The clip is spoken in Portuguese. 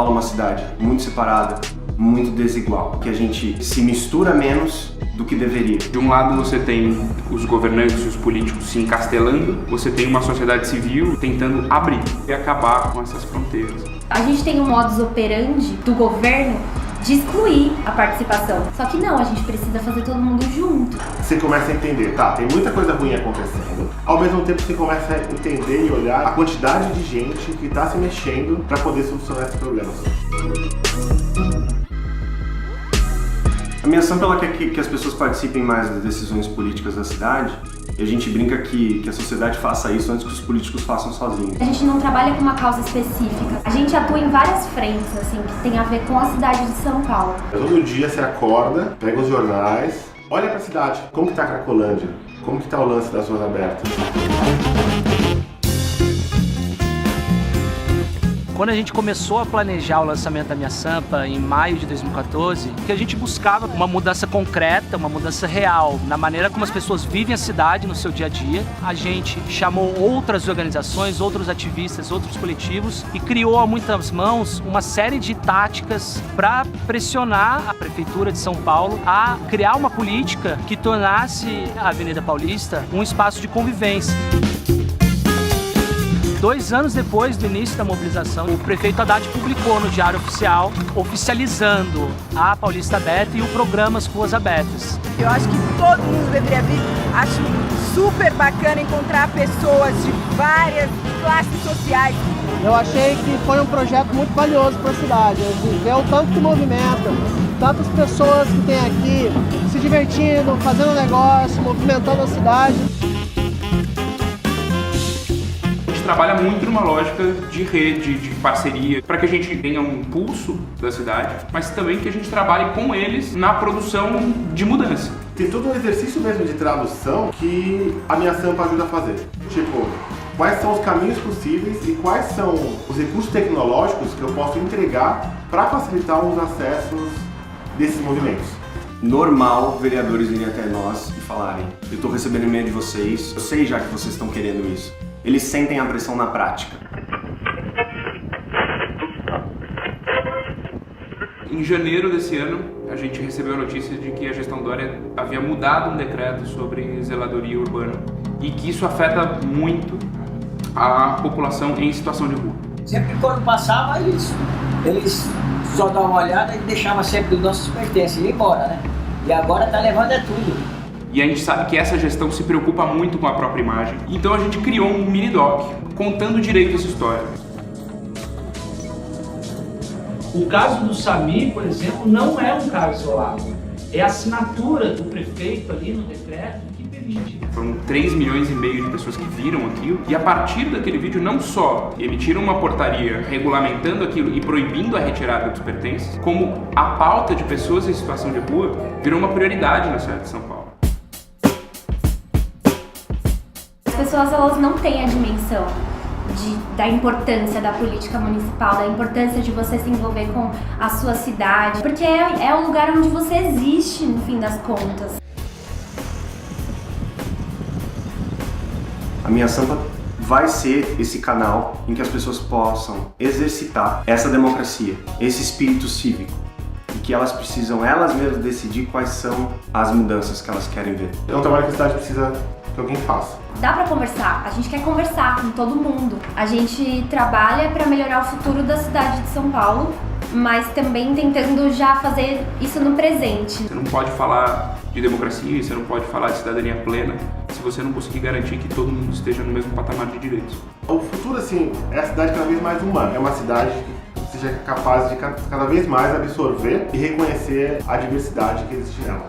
Paulo é uma cidade muito separada, muito desigual, que a gente se mistura menos do que deveria. De um lado você tem os governantes e os políticos se encastelando, você tem uma sociedade civil tentando abrir e acabar com essas fronteiras. A gente tem um modus operandi do governo de excluir a participação. Só que não, a gente precisa fazer todo mundo junto. Você começa a entender, tá, tem muita coisa ruim acontecendo. Ao mesmo tempo você começa a entender e olhar a quantidade de gente que está se mexendo para poder solucionar esses problemas. A minha ação ela quer que as pessoas participem mais das decisões políticas da cidade. E a gente brinca que a sociedade faça isso antes que os políticos façam sozinhos. A gente não trabalha com uma causa específica. A gente atua em várias frentes, assim, que tem a ver com a cidade de São Paulo. Todo dia você acorda, pega os jornais, olha pra cidade. Como que tá a Cracolândia? Como que tá o lance das ruas abertas? Quando a gente começou a planejar o lançamento da Minha Sampa em maio de 2014, que a gente buscava uma mudança concreta, uma mudança real na maneira como as pessoas vivem a cidade no seu dia a dia. A gente chamou outras organizações, outros ativistas, outros coletivos e criou a muitas mãos uma série de táticas para pressionar a Prefeitura de São Paulo a criar uma política que tornasse a Avenida Paulista um espaço de convivência. 2 anos depois do início da mobilização, o prefeito Haddad publicou no Diário Oficial, oficializando a Paulista Aberta e o programa As Ruas Abertas. Eu acho que todo mundo deveria vir. Acho super bacana encontrar pessoas de várias classes sociais. Eu achei que foi um projeto muito valioso para a cidade. Ver o tanto que movimenta, tantas pessoas que tem aqui se divertindo, fazendo negócio, movimentando a cidade. Trabalha muito numa lógica de rede, de parceria, para que a gente tenha um impulso da cidade, mas também que a gente trabalhe com eles na produção de mudança. Tem todo um exercício mesmo de tradução que a Minha Sampa ajuda a fazer. Tipo, quais são os caminhos possíveis e quais são os recursos tecnológicos que eu posso entregar para facilitar os acessos desses movimentos. Normal vereadores virem até nós e falarem: eu estou recebendo e-mail de vocês, eu sei já que vocês estão querendo isso. Eles sentem a pressão na prática. Em janeiro desse ano, a gente recebeu a notícia de que a gestão Dória havia mudado um decreto sobre zeladoria urbana e que isso afeta muito a população em situação de rua. Sempre quando passava isso, eles só davam uma olhada e deixavam sempre os nossos pertences e ia embora, né? E agora tá levando tudo. E a gente sabe que essa gestão se preocupa muito com a própria imagem. Então a gente criou um mini-doc contando direito essa história. O caso do Samir, por exemplo, não é um caso isolado. É a assinatura do prefeito ali no decreto que permite. Foram 3,5 milhões de pessoas que viram aquilo. E a partir daquele vídeo, não só emitiram uma portaria regulamentando aquilo e proibindo a retirada dos pertences, como a pauta de pessoas em situação de rua virou uma prioridade na cidade de São Paulo. As pessoas elas não têm a dimensão da importância da política municipal, da importância de você se envolver com a sua cidade, porque é o lugar onde você existe, no fim das contas. A Minha Sampa vai ser esse canal em que as pessoas possam exercitar essa democracia, esse espírito cívico, e que elas precisam elas mesmas decidir quais são as mudanças que elas querem ver. É um trabalho que a cidade precisa que alguém faça. Dá pra conversar, a gente quer conversar com todo mundo. A gente trabalha para melhorar o futuro da cidade de São Paulo, mas também tentando já fazer isso no presente. Você não pode falar de democracia, você não pode falar de cidadania plena se você não conseguir garantir que todo mundo esteja no mesmo patamar de direitos. O futuro, assim, é a cidade cada vez mais humana. É uma cidade que seja capaz de cada vez mais absorver e reconhecer a diversidade que existe nela.